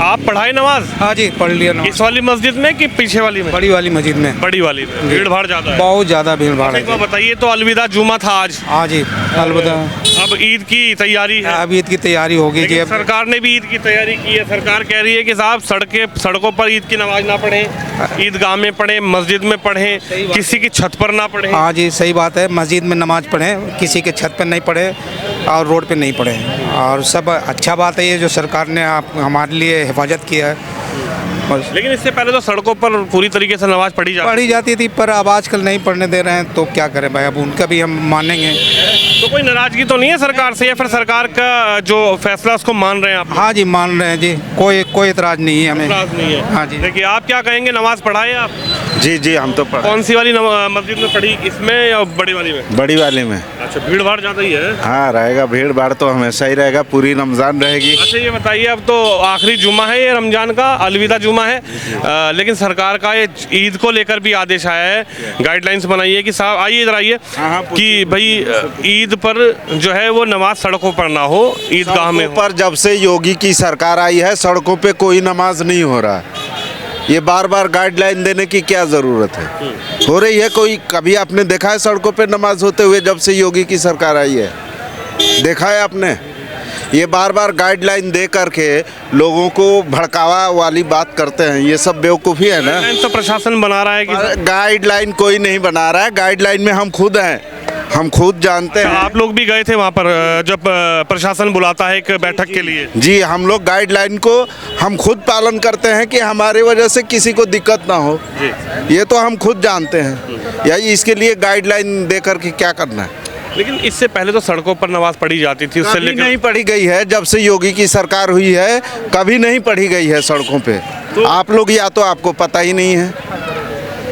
आप पढ़ाए नमाज? हाँ जी, पढ़ लिया नमाज। इस वाली मस्जिद में कि पीछे वाली में? बड़ी वाली मस्जिद में। बड़ी वाली में भीड़ भाड़ ज्यादा है? बहुत ज़्यादा भीड़ भाड़ एक बार है। बताइए, तो अलविदा जुमा था आज। हाँ जी, अलविदा। अब ईद की तैयारी है। अब ईद की तैयारी होगी जी। लेकिन अब सरकार ने भी ईद की तैयारी की है। सरकार कह रही है कि साहब सड़कों पर ईद की नमाज ना पढ़ें, ईदगाह में पढ़ें, मस्जिद में पढ़ें, किसी की छत पर ना पढ़ें। हाँ जी, सही बात है। मस्जिद में नमाज पढ़ें, किसी के छत पर नहीं पढ़ें और रोड पे नहीं पढ़ें। और सब अच्छा बात है ये जो सरकार ने हमारे लिए हिफाजत किया है। लेकिन इससे पहले तो सड़कों पर पूरी तरीके से नमाज पढ़ी जाती थी, पर अब आजकल नहीं पढ़ने दे रहे हैं, तो क्या करें भाई, अब उनका भी हम मानेंगे। तो कोई नाराजगी तो नहीं है सरकार से, या फिर सरकार का जो फैसला उसको मान रहे हैं आप? हाँ जी, मान रहे हैं जी, कोई इतराज नहीं है हमें। इतराज नहीं है? हाँ जी। देखिए, आप क्या कहेंगे, नमाज पढ़ाए आप? जी जी, हम तो पढ़ा। कौन सी वाली मस्जिद में पढ़ी, इसमें या बड़ी वाली में? बड़ी वाली में। अच्छा, भीड़ भाड़ ज़्यादा ही है? हाँ, रहेगा, भीड़ भाड़ तो हमेशा ही रहेगा, पूरी रमज़ान रहेगी। अच्छा, ये बताइए, अब तो आखिरी जुमा है ये रमजान का, अलविदा जुमा है, लेकिन सरकार का ये ईद को लेकर भी आदेश आया है, गाइडलाइंस बनाई है कि साहब आइए इधर आइए, कि भाई ईद पर जो है वो नमाज सड़कों पर ना हो, ईदगाह में हो। पर जब से योगी की सरकार आई है, सड़कों पे कोई नमाज नहीं हो रहा है। ये बार बार गाइडलाइन देने की क्या ज़रूरत है? हो रही है कोई? कभी आपने देखा है सड़कों पे नमाज होते हुए जब से योगी की सरकार आई है? देखा है आपने? ये बार बार गाइडलाइन दे करके लोगों को भड़कावा वाली बात करते हैं, ये सब बेवकूफ़ी है ना। तो प्रशासन बना रहा है कि गाइडलाइन कोई नहीं बना रहा है, गाइडलाइन में हम खुद हैं, हम खुद जानते हैं। आप लोग भी गए थे वहाँ पर जब प्रशासन बुलाता है एक बैठक के लिए? जी, हम लोग गाइडलाइन को हम खुद पालन करते हैं कि हमारे वजह से किसी को दिक्कत ना हो, ये तो हम खुद जानते हैं। या इसके लिए गाइडलाइन दे करके क्या करना है? लेकिन इससे पहले तो सड़कों पर नमाज पढ़ी जाती थी, उससे कभी नहीं पढ़ी गई है। जब से योगी की सरकार हुई है कभी नहीं पढ़ी गई है सड़कों पे। तो आप लोग, या तो आपको पता ही नहीं है,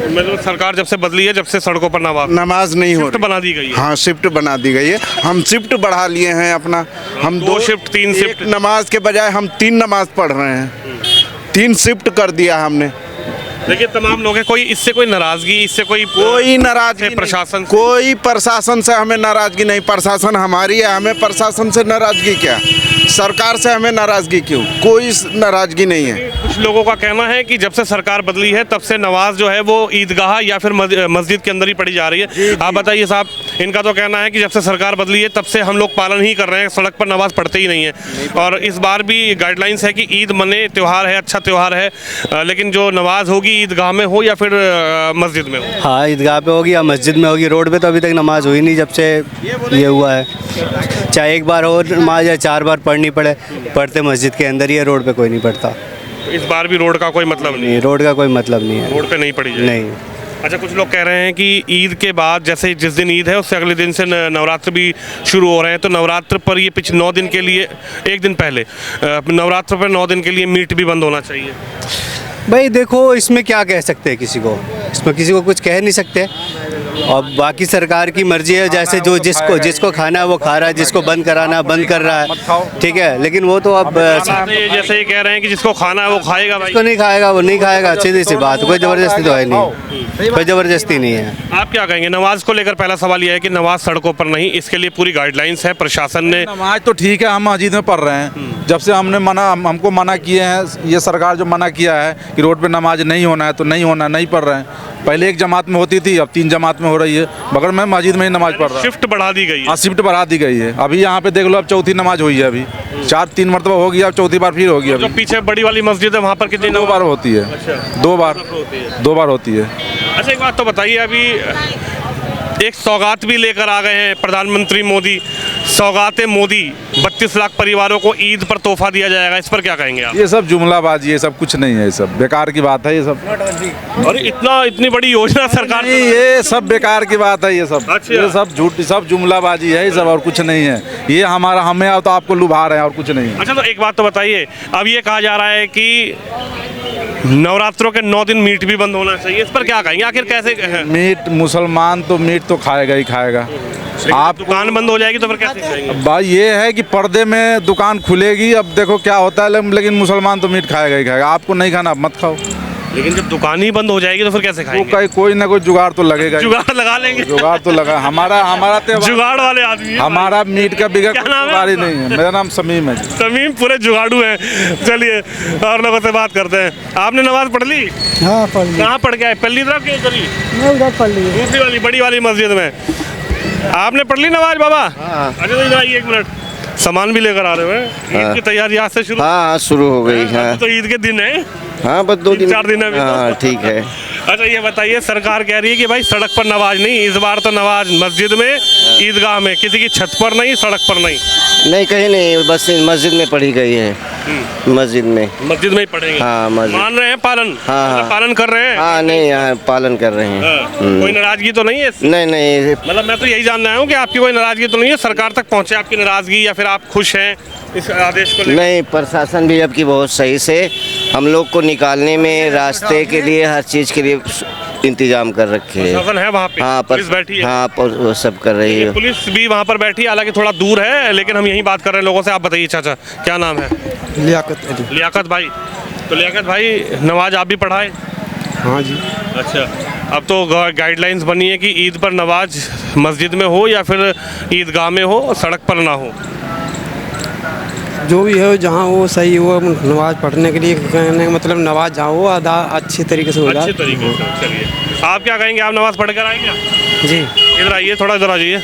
मतलब सरकार जब से बदली है, जब से सड़कों पर नमाज नहीं हो रही, बना दी गई है। हाँ, शिफ्ट बना दी गई है। हम शिफ्ट बढ़ा लिए हैं अपना, हम 2 शिफ्ट 3 शिफ्ट, नमाज के बजाय हम 3 नमाज पढ़ रहे हैं, 3 शिफ्ट कर दिया हमने। देखिए, तमाम लोग हैं, कोई इससे कोई नाराजगी, इससे कोई नाराजगी प्रशासन, कोई प्रशासन से हमें नाराजगी नहीं। प्रशासन हमारी है, हमें प्रशासन से नाराजगी क्या? सरकार से हमें नाराजगी क्यों? कोई नाराजगी नहीं है। कुछ लोगों का कहना है कि जब से सरकार बदली है तब से नमाज जो है वो ईदगाह या फिर मस्जिद के अंदर ही पढ़ी जा रही है। आप बताइए साहब, इनका तो कहना है कि जब से सरकार बदली है तब से हम लोग पालन ही कर रहे हैं, सड़क पर नमाज पढ़ते ही नहीं है। और इस बार भी गाइडलाइंस है कि ईद मने, त्यौहार है, अच्छा त्यौहार है, लेकिन जो नमाज होगी ईदगाह में हो या फिर मस्जिद में हो। हाँ, ईदगाह पे होगी या मस्जिद में होगी। रोड पे तो अभी तक नमाज हुई नहीं जब से ये हुआ है। चाहे एक बार हो नमाज या 4 बार पढ़नी पड़े, पढ़ते मस्जिद के अंदर ही है, रोड पे कोई नहीं पढ़ता। इस बार भी रोड का कोई मतलब नहीं है? रोड का कोई मतलब नहीं है, रोड पे नहीं पड़ी जाए। नहीं। अच्छा, कुछ लोग कह रहे हैं कि ईद के बाद, जैसे जिस दिन ईद है उससे अगले दिन से नवरात्र भी शुरू हो रहे हैं, तो नवरात्र पर ये पिछले 9 दिन के लिए, एक दिन पहले नवरात्र पर 9 दिन के लिए मीट भी बंद होना चाहिए। भाई देखो, इसमें क्या कह सकते हैं किसी को? इसमें किसी को कुछ कह नहीं सकते। और बाकी सरकार की मर्जी है, जैसे जो जिसको खाना है वो खा रहा है, जिसको बंद कराना है बंद कर रहा है, ठीक है। लेकिन वो तो अब जैसे ये कह रहे हैं कि जिसको खाना है वो खाएगा, भाई जिसको नहीं खाएगा वो नहीं खाएगा, सीधी सी बात। कोई ज़बरदस्ती तो है नहीं, कोई ज़बरदस्ती नहीं है। आप क्या कहेंगे? नमाज को लेकर पहला सवाल यह है कि नमाज सड़कों पर नहीं, इसके लिए पूरी गाइडलाइंस है प्रशासन ने। नमाज तो ठीक है, हम मस्जिद में पढ़ रहे हैं। जब से हमको मना किए हैं, ये सरकार जो मना किया है कि रोड पे नमाज नहीं होना है, तो नहीं होना, नहीं पढ़ रहे हैं। पहले एक जमात में होती थी, अब 3 जमात में हो रही है, मगर मैं मस्जिद में ही नमाज पढ़ रहा हूँ। शिफ्ट बढ़ा दी गई है? हाँ, शिफ्ट बढ़ा दी गई है। अभी यहाँ पे देख लो, अब चौथी नमाज हुई है। अभी 3 मरतबा हो गया, अब चौथी बार फिर होगी। अभी जो पीछे बड़ी वाली मस्जिद है वहाँ पर कितनी? 2 बार होती है। अच्छा, 2 बार होती है। अच्छा, एक बात तो बताइए, अभी एक सौगात भी लेकर आ गए हैं प्रधानमंत्री मोदी, सौगाते मोदी, 32 लाख परिवारों को ईद पर तोहफा दिया जाएगा, इस पर क्या कहेंगे आप? ये सब जुमलाबाजी, ये सब कुछ नहीं है, ये सब बेकार की बात है। ये सब और इतनी बड़ी योजना सरकार नहीं, ये सब बेकार की बात है। ये सब अच्छा। ये सब झूठ, सब जुमलाबाजी है, ये सब, और कुछ नहीं है। ये हमें तो आपको लुभा रहे हैं, और कुछ नहीं है। अच्छा, तो एक बात तो बताइए, अब ये कहा जा रहा है कि नवरात्रों के 9 दिन मीट भी बंद होना चाहिए, इस पर क्या कहेंगे? आखिर कैसे? मीट, मुसलमान तो मीट तो खाएगा ही खाएगा। आप दुकान बंद हो जाएगी तो फिर कैसे खाएंगे? भाई ये है कि पर्दे में दुकान खुलेगी, अब देखो क्या होता है, लेकिन मुसलमान तो मीट खाएगा ही खाएगा। आपको नहीं खाना, आप मत खाओ। लेकिन जब दुकान ही बंद हो जाएगी तो फिर कैसे तो खाएंगे? कोई ना कोई जुगाड़ तो लगेगा ही। जुगाड़ लगा लेंगे। जुगाड़ तो लगा, हमारा त्योहार, जुगाड़ वाले आदमी हैं। हमारा मीट का बिगड़ क्या नाम है जुगाड़ ही आपका? नहीं है। मेरा नाम समीम है। समीम पूरे जुगाड़ू हैं। चलिए और लोगों से बात करते हैं। आपने नमाज पढ़ ली? हाँ पढ़ ली। कहाँ पढ़ के आए? पहली तरफ के इधर ही? मैं उधर पढ़ ली। दूसरी वाली बड़ी वाली मस्जिद में। आपने पढ़ ली नमाज बाबा? अच्छा तो इधर आइए एक मिनट। सामान भी लेकर आ रहे हो हैं? ईद की तैयारी आज से शुरू? हाँ शुरू हो गई है। तो ईद के दिन है? हाँ बस 2 दिन 4 दिन अभी तो। हाँ ठीक है। अच्छा ये बताइए, सरकार कह रही है कि भाई सड़क पर नमाज नहीं, इस बार तो नमाज मस्जिद में, ईदगाह में, किसी की छत पर नहीं, सड़क पर नहीं। नहीं कहीं नहीं, बस मस्जिद में पढ़ी गई है। मस्जिद में मस्जिद में ही पढ़ेंगे? हाँ मस्जिद। मान रहे हैं पालन? हाँ, हाँ। पालन कर रहे हैं? हाँ नहीं यहाँ पालन कर रहे हैं। हाँ, कोई नाराजगी तो नहीं है? नहीं नहीं मतलब मैं तो यही जानना आया हूँ कि आपकी कोई नाराजगी तो नहीं है, सरकार तक पहुँचे आपकी नाराजगी, या फिर आप खुश हैं इस आदेश को लेकर? नहीं, प्रशासन भी अब की बहुत सही से हम लोग को निकालने में, रास्ते के लिए, हर चीज़ के लिए इंतजाम कर रखे हैं। प्रशासन है वहाँ पे? हाँ पुलिस बैठी है? हाँ वो सब कर रही है। पुलिस भी वहाँ पर बैठी है, हालांकि थोड़ा दूर है, लेकिन हम यही बात कर रहे हैं लोगों से। आप बताइए चाचा, क्या नाम है? लियाकत अली। लियाकत भाई। तो लियाकत भाई, नमाज आप भी पढ़ाए? हाँ जी। अच्छा, अब तो गाइडलाइंस बनी है कि ईद पर नमाज मस्जिद में हो या फिर ईदगाह में हो, सड़क पर ना हो। जो भी है जहाँ वो सही हो, नमाज पढ़ने के लिए कहने का मतलब नमाज जहाँ हो अदा अच्छी तरीके से हो जाए। अच्छे तरीके से। चलिए आप क्या कहेंगे? आप नमाज पढ़ कर आए क्या? जी। इधर आइए, थोड़ा इधर आ जाइए।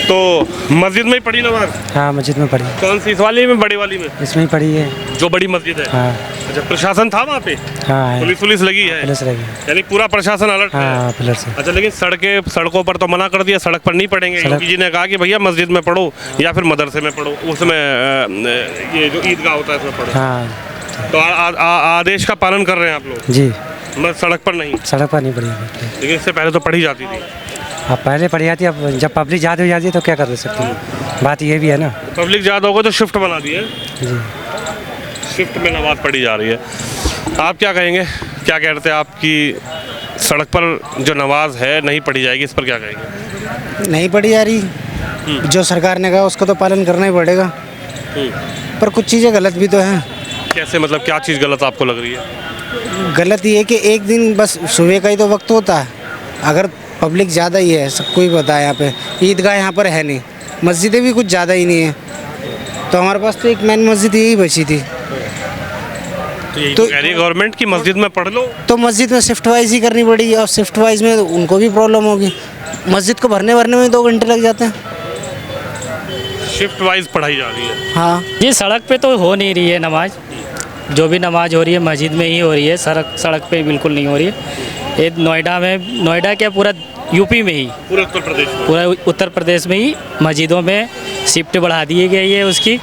तो मस्जिद में ही पढ़ी नमाज? हाँ मस्जिद में पढ़ी। कौन सी, इस वाली में, बड़ी वाली में? इसमें ही पढ़ी है। जो बड़ी मस्जिद है? हाँ। अच्छा, प्रशासन था वहाँ पे? हाँ है। पुलिस लगी है? पुलिस लगी। यानी पूरा प्रशासन अलर्ट है? हाँ पुलिस से। अच्छा, लेकिन सड़कों पर तो मना कर दिया, सड़क पर नहीं पढ़ेंगे। योगी जी ने कहा कि भैया मस्जिद में पढ़ो या फिर मदरसे में पढ़ो, उसमें ये जो ईदगाह होता है उसमें पढ़ो। हाँ। तो आदेश का पालन कर रहे हैं आप लोग? जी। सड़क पर नहीं? सड़क पर नहीं पढ़ी। लेकिन इससे पहले तो पढ़ी जाती थी। अब पहले पढ़ी जाती, अब जब पब्लिक ज़्यादा हो जाती है तो क्या कर सकते हैं। बात ये भी है ना। पब्लिक ज़्यादा होगा तो शिफ्ट बना दी है? जी। शिफ्ट में नमाज पढ़ी जा रही है। आप क्या कहेंगे? क्या कहते हैं, आपकी सड़क पर जो नमाज है नहीं पढ़ी जाएगी, इस पर क्या कहेंगे? नहीं पढ़ी जा रही। जो सरकार ने कहा उसको तो पालन करना ही पड़ेगा। पर कुछ चीज़ें गलत भी तो हैं। कैसे, मतलब क्या चीज़ गलत आपको लग रही है? गलत ये है कि एक दिन बस सुबह का ही तो वक्त होता है। अगर पब्लिक ज़्यादा ही है, सबको ही पता है यहाँ पे ईदगाह यहाँ पर है नहीं, मस्जिदें भी कुछ ज़्यादा ही नहीं है, तो हमारे पास तो एक मेन मस्जिद यही बची थी। तो यही कह रही है गवर्नमेंट की मस्जिद में पढ़ लो। तो मस्जिद में शिफ्ट वाइज ही करनी पड़ेगी, और शिफ्ट वाइज में उनको भी प्रॉब्लम होगी। मस्जिद को भरने में 2 घंटे लग जाते हैं। शिफ्ट वाइज पढ़ाई जा रही है? हाँ जी, सड़क पे तो हो नहीं रही है नमाज। जो भी नमाज हो रही है मस्जिद में ही हो रही है, सड़क पे बिल्कुल नहीं हो रही है। ये नोएडा क्या पूरा यूपी में ही, पूरे उत्तर प्रदेश में? पूरा उत्तर प्रदेश में ही मस्जिदों में शिफ्ट बढ़ा दी गई है। उसकी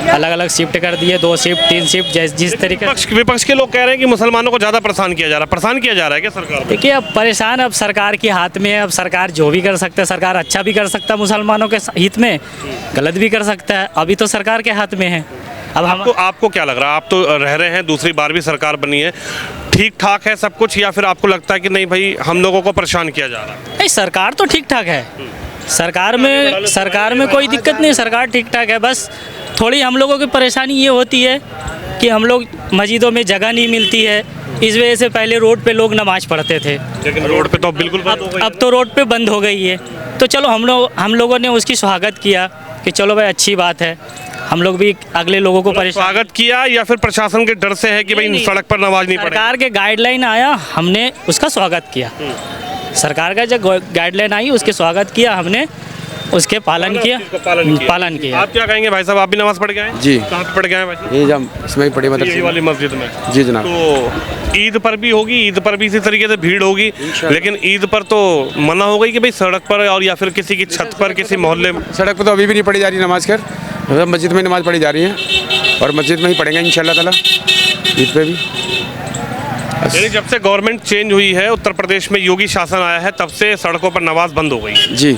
अलग अलग शिफ्ट कर दिए, 2 शिफ्ट 3 शिफ्ट, जिस तरीके। विपक्ष के लोग कह रहे हैं कि मुसलमानों को ज़्यादा परेशान किया जा रहा है क्या सरकार? देखिए, अब परेशान अब सरकार के हाथ में है। अब सरकार जो भी कर सकता है, सरकार अच्छा भी कर सकता है मुसलमानों के हित में, गलत भी कर सकता है। अभी तो सरकार के हाथ में है। अब आपको क्या लग रहा है? आप तो रह रहे हैं, दूसरी बार भी सरकार बनी है, ठीक ठाक है सब कुछ, या फिर आपको लगता है कि नहीं भाई हम लोगों को परेशान किया जा रहा है? नहीं, सरकार तो ठीक ठाक है। सरकार में कोई दिक्कत नहीं, सरकार ठीक ठाक है। बस थोड़ी हम लोगों की परेशानी ये होती है कि हम लोग मस्जिदों में जगह नहीं मिलती है। इस वजह से पहले रोड पे लोग नमाज पढ़ते थे, लेकिन रोड पे तो बिल्कुल बंद हो गई। अब तो रोड पे बंद हो गई है। तो चलो हम लोगों ने उसकी स्वागत किया कि चलो भाई अच्छी बात है, हम लोग भी अगले लोगों को परेशान। स्वागत किया या फिर प्रशासन के डर से है कि भाई सड़क पर नमाज नहीं पढ़ेगी? सरकार के गाइडलाइन आया, हमने उसका स्वागत किया। सरकार का जो गाइडलाइन आई उसके स्वागत किया हमने, उसके पालन किया। आप क्या कहेंगे भाई साहब? आप भी नमाज पढ़ के आए? जी। कहाँ पे पढ़ के आए भाई? ये जब इसमें ही पड़ी यही वाली मस्जिद में? जी जनाब। तो ईद पर भी होगी, ईद पर भी इसी तरीके से भीड़ होगी, लेकिन ईद पर तो मना हो गई कि भाई सड़क पर और या फिर किसी की छत पर, किसी मोहल्ले में? सड़क पर तो अभी भी नहीं पढ़ी जा रही नमाज, कर मतलब मस्जिद में नमाज पढ़ी जा रही है और मस्जिद में ही पढ़ेंगे इंशाल्लाह ताला ईद पे भी। यानी जब से गवर्नमेंट चेंज हुई है, उत्तर प्रदेश में योगी शासन आया है, तब से सड़कों पर नमाज बंद हो गई। जी।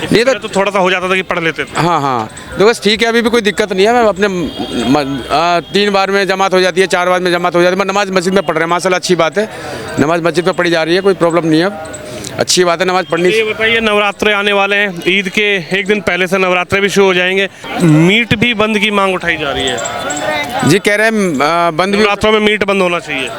नहीं तो थोड़ा सा हो जाता था कि पढ़ लेते थे। हाँ तो बस ठीक है, अभी भी कोई दिक्कत नहीं है। मैं अपने 3 बार में जमात हो जाती है, 4 बार में जमात हो जाती है। मैं नमाज मस्जिद में पढ़ रहे हैं, माशाल्लाह अच्छी बात है। नमाज मस्जिद में पढ़ी जा रही है, कोई प्रॉब्लम नहीं है। अच्छी बात है, नमाज पढ़नी। ये बताइए, नवरात्रे आने वाले हैं, ईद के एक दिन पहले से नवरात्रे भी शुरू हो जाएंगे, मीट भी बंद की मांग उठाई जा रही है। जी कह रहे हैं बंद भी, नवरात्रों में मीट बंद होना चाहिए।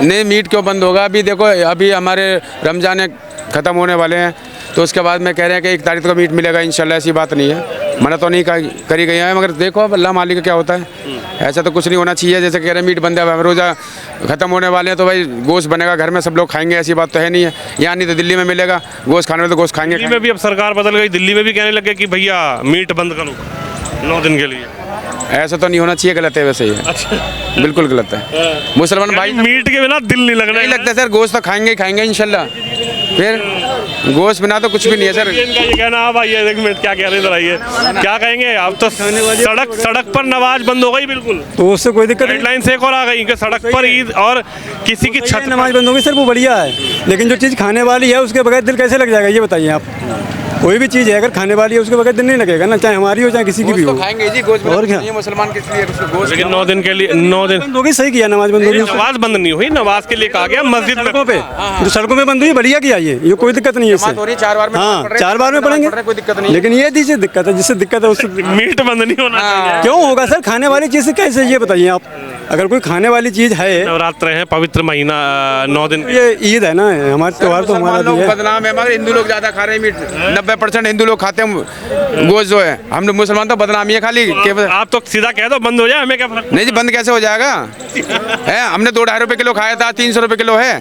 नहीं मीट क्यों बंद होगा? अभी देखो, अभी हमारे रमजान ख़त्म होने वाले हैं, तो उसके बाद में कह रहे हैं कि 1 तारीख को मीट मिलेगा इंशाल्लाह। ऐसी बात नहीं है, मना तो नहीं करी गई है, मगर देखो अब अल्लाह मालिक का क्या होता है। ऐसा तो कुछ नहीं होना चाहिए, जैसे कह रहे हैं मीट बंद है, रोज़ा ख़त्म होने वाले हैं तो भाई गोश्त बनेगा घर में, सब लोग खाएंगे, ऐसी बात तो है नहीं है। यहाँ नहीं तो दिल्ली में मिलेगा गोश्त, खाने में तो गोश्त खाएंगे। दिल्ली में भी अब सरकार बदल गई, दिल्ली में भी कहने लगे कि भैया मीट बंद करो 9 दिन के लिए। ऐसा तो नहीं होना चाहिए, गलत है वैसे ही। अच्छा, बिल्कुल गलत है। मुसलमान भाई मीट के बिना दिल नहीं लगना। नहीं लगता सर, गोश्त तो खाएंगे ही खाएंगे इंशाल्लाह, फिर गोश्त बिना तो कुछ भी नहीं है सर। इनका ये कहना है भाई, एक मिनट क्या कह रहे हैं, ये क्या कहेंगे आप? तो सड़क पर नमाज बंद हो गई बिल्कुल, तो उससे कोई दिक्कत नहीं। गाइडलाइन से एक और आ गई कि सड़क पर ईद और किसी की छत नमाज बंद होगी सर, वो बढ़िया है, लेकिन जो चीज़ खाने वाली है उसके बगैर दिल कैसे लग जाएगा, ये बताइए आप। कोई भी चीज़ है अगर खाने वाली है उसके बगैर दिल नहीं लगेगा ना, चाहे हमारी हो चाहे किसी की भी हो। खाएंगे जी गोश्त, और क्या? मुसलमान के लिए गोश्त। लेकिन 9 दिन के लिए 9 दिन बंद होगी, सही किया, नमाज बंद होगी। नमाज बंद नहीं हुई, नमाज के लिए कहा गया मस्जिद में। सड़कों पे जो सड़कों में बंद हुई बढ़िया किया, ये कोई दिक्कत नहीं है इससे। 4 बार में हाँ 4 बार में पढ़ेंगे, कोई दिक्कत नहीं, लेकिन ये दीजिए दिक्कत है, जिससे दिक्कत है उससे मीट बंद नहीं होना चाहिए। क्यों होगा सर? खाने वाली चीज़ से कैसे, ये बताइए आप। अगर कोई खाने वाली चीज़ है, नवरात्र है, पवित्र महीना 9 दिन ये ईद है ना, हमारा त्योहार तो हमारा लोग भी है। बदनाम है, मगर हिंदू लोग ज्यादा खा रहे हैं मीट। 90% हिंदू लोग खाते हैं गोश्त जो है, हम लोग मुसलमान तो बदनामी है खाली। आप तो सीधा कह दो बंद हो जाए, हमें क्या फर्क? नहीं जी, बंद कैसे हो जाएगा? है हमने 2-2.5 रुपए किलो खाया था, 300 रुपए किलो है,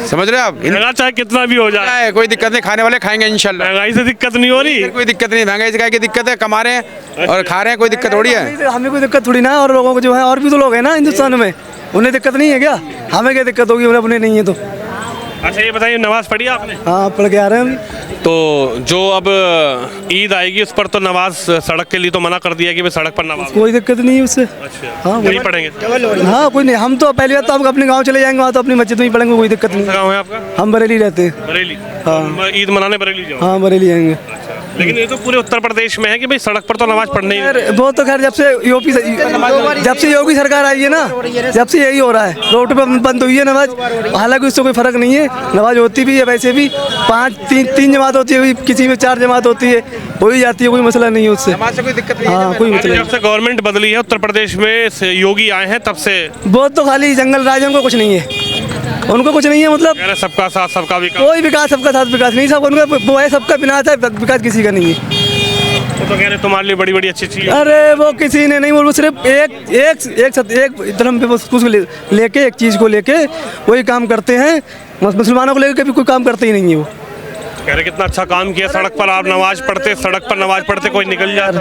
समझ रहे हो आप? महंगा चाहे कितना भी हो जाए, कोई दिक्कत नहीं, खाने वाले खाएंगे इंशाल्लाह। महंगाई से दिक्कत नहीं हो रही। कोई दिक्कत नहीं, महंगाई से की दिक्कत है, कमा रहे हैं और खा रहे हैं, कोई दिक्कत थोड़ी है। हमें कोई दिक्कत थोड़ी ना है, और लोगों को जो है, और भी तो लोग हैं ना हिंदुस्तान में, उन्हें दिक्कत नहीं है क्या? हमें क्या दिक्कत होगी, उन्हें अपने नहीं है तो। अच्छा ये बताइए, नमाज पढ़ी आपने? हाँ पढ़ के आ रहे हैं। तो जो अब ईद आएगी उस पर तो नमाज सड़क के लिए तो मना कर दिया कि भाई सड़क पर नमाज। कोई दिक्कत नहीं है उससे। अच्छा, हाँ वहीं पढ़ेंगे? हाँ कोई नहीं, हम तो पहली बात तो हम अपने गांव चले जाएंगे, वहाँ तो अपनी मस्जिद में ही पढ़ेंगे, कोई दिक्कत नहीं। गाँव है आपका? हम बरेली रहते हैं। बरेली? हाँ। ईद मनाने बरेली जाओ? हाँ बरेली जाएंगे। लेकिन ये तो पूरे उत्तर प्रदेश में है कि भाई सड़क पर तो नमाज पढ़नी ही। वो तो खैर जब से योगी सरकार आई है ना, जब से यही हो रहा है, रोड पे बंद हुई है नमाज। हालांकि उससे कोई फर्क नहीं है, नमाज होती भी है, वैसे भी 3 जमात होती है, किसी में 4 जमात होती है, हो ही जाती है, कोई मसला नहीं है उससे। नमाज से कोई दिक्कत नहीं हाँ कोई मतलब जब से गवर्नमेंट बदली है उत्तर प्रदेश में, योगी आए हैं तब से बहुत तो खाली जंगल राज, उनको कुछ नहीं है, उनको कुछ नहीं है, मतलब सबका साथ सबका विकास। कोई विकास, सबका साथ विकास नहीं, सब उनका वो है, सबका विनाश है, विकास किसी का नहीं है। वो तो कह रहे तुम्हारे लिए बड़ी बड़ी अच्छी चीज। अरे वो किसी ने नहीं, वो सिर्फ एक धर्म पे उसको लेके, एक चीज़ को लेके वही काम करते हैं, मुसलमानों को लेकर कभी कोई काम करते ही नहीं है वो। कह रहे कितना अच्छा काम किया, सड़क पर आप नमाज पढ़ते, सड़क पर नमाज पढ़ते कोई निकल जाता।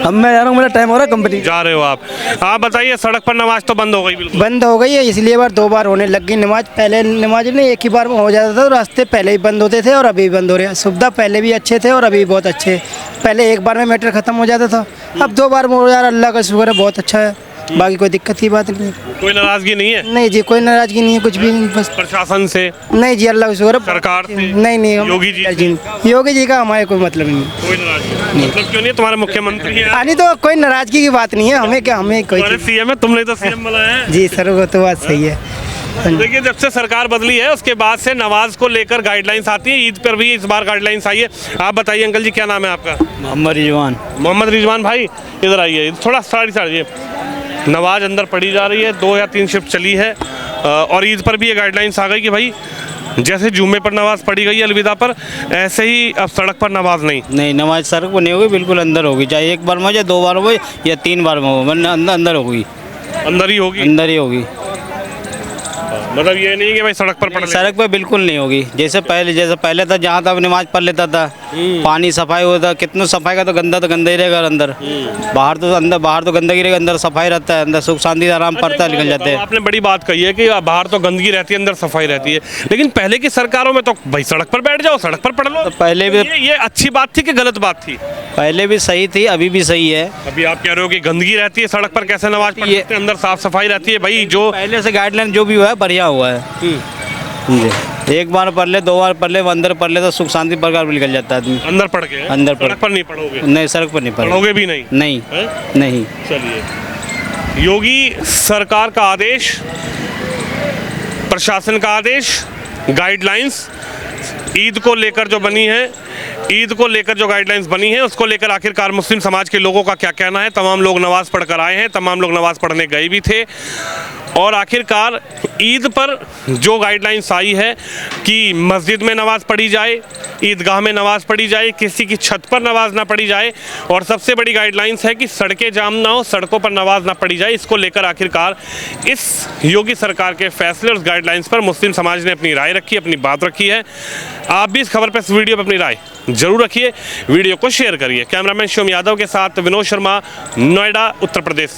अब मैं जा रहा हूँ, मेरा टाइम हो रहा है, कंपनी जा रहे हो आप बताइए, सड़क पर नमाज तो बंद हो गई बिल्कुल? बंद हो गई है, इसलिए बार 2 बार होने लग गई नमाज। पहले नमाज ने एक ही बार में हो जाता था, तो रास्ते पहले ही बंद होते थे और अभी बंद हो रहे हैं। सुविधा पहले भी अच्छे थे और अभी बहुत अच्छे। पहले एक बार में मैटर ख़त्म हो जाता था, अब 2 बार में हो जा रहा। अल्लाह का शुक्र है, बहुत अच्छा है, बाकी कोई दिक्कत की बात नहीं। कोई नाराजगी नहीं है? नहीं जी, कोई नाराजगी नहीं है, कुछ भी नहीं, बस प्रशासन से? नहीं जी, अल्लाह का शुक्र है। सरकार से? नहीं योगी जी का हमारे कोई मतलब नहीं। कोई नाराजगी मतलब क्यों नहीं? तुम्हारे मुख्यमंत्री हैं। आनी तो कोई नाराजगी की बात नहीं है, हमें क्या, हमें कोई सीएम है, तुमने तो सीएम बनाया है। जी सर, वो तो बात सही है। देखिए जब से सरकार बदली है उसके बाद से नमाज को लेकर गाइडलाइंस आती है, ईद पर भी इस बार गाइडलाइंस आई है। आप बताइए अंकल जी, क्या नाम है आपका? मोहम्मद रिजवान। मोहम्मद रिजवान भाई इधर आइए, थोड़ा साड़ी नमाज अंदर पढ़ी जा रही है, 2 या 3 शिफ्ट चली है, और ईद पर भी ये गाइडलाइंस आ गई कि भाई जैसे जुम्मे पर नमाज पढ़ी गई अलविदा पर, ऐसे ही अब सड़क पर नमाज नहीं। नमाज सड़क पर नहीं होगी, बिल्कुल अंदर होगी, चाहे 1 बार में हो जाए, 2 बार हो या 3 बार में हो, वरना अंदर होगी। अंदर ही होगी? अंदर ही होगी। मतलब ये नहीं कि भाई सड़क पर पढ़ ले। सड़क पे बिल्कुल नहीं होगी, जैसे पहले था, जहाँ तक नमाज पढ़ लेता था, पानी सफाई होता, कितना सफाई का तो गंदा ही रहेगा अंदर। बाहर तो गंदगी रहेगा, अंदर सफाई रहता है, अंदर सुख शांति आराम पड़ता है, निकल जाते हैं। आपने बड़ी बात कही है कि बाहर तो गंदगी रहती है, अंदर सफाई रहती है, लेकिन पहले की सरकारों में तो भाई सड़क पर बैठ जाओ, सड़क पर पढ़ लो। तो पहले भी ये अच्छी बात थी कि गलत बात थी? पहले भी सही थी, अभी भी सही है। अभी आप कह रहे हो कि गंदगी रहती है, सड़क पर कैसे नमाज पढ़ सकते हैं? अंदर साफ सफाई रहती है भाई, जो पहले से गाइडलाइन जो भी हुआ है बढ़िया हुआ है जी। 1 बार पढ़ ले, 2 बार पढ़ ले, अंदर पढ़ ले तो सुख शांति प्रकार भी निकल जाता है आदमी। अंदर पढ़ के? अंदर सड़क पर नहीं पढ़ोगे? नहीं, सड़क पर नहीं पढ़ोगे भी नहीं? नहीं। चलिए, योगी सरकार का आदेश, प्रशासन का आदेश, गाइडलाइंस, ईद को लेकर जो बनी है, ईद को लेकर जो गाइडलाइंस बनी है, उसको लेकर आखिरकार मुस्लिम समाज के लोगों का क्या कहना है। तमाम लोग नमाज़ पढ़कर आए हैं, तमाम लोग नमाज़ पढ़ने गए भी थे, और आखिरकार ईद पर जो गाइडलाइंस आई है कि मस्जिद में नमाज़ पढ़ी जाए, ईदगाह में नमाज़ पढ़ी जाए, किसी की छत पर नमाज़ ना पढ़ी जाए, और सबसे बड़ी गाइडलाइंस है कि सड़कें जाम ना हो, सड़कों पर नमाज़ ना पढ़ी जाए। इसको लेकर आखिरकार इस योगी सरकार के फैसले और गाइडलाइंस पर मुस्लिम समाज ने अपनी राय रखी, अपनी बात रखी है। आप भी इस खबर पर, इस वीडियो पर अपनी राय जरूर रखिए, वीडियो को शेयर करिए। कैमरामैन शिवम यादव के साथ विनोद शर्मा, नोएडा, उत्तर प्रदेश।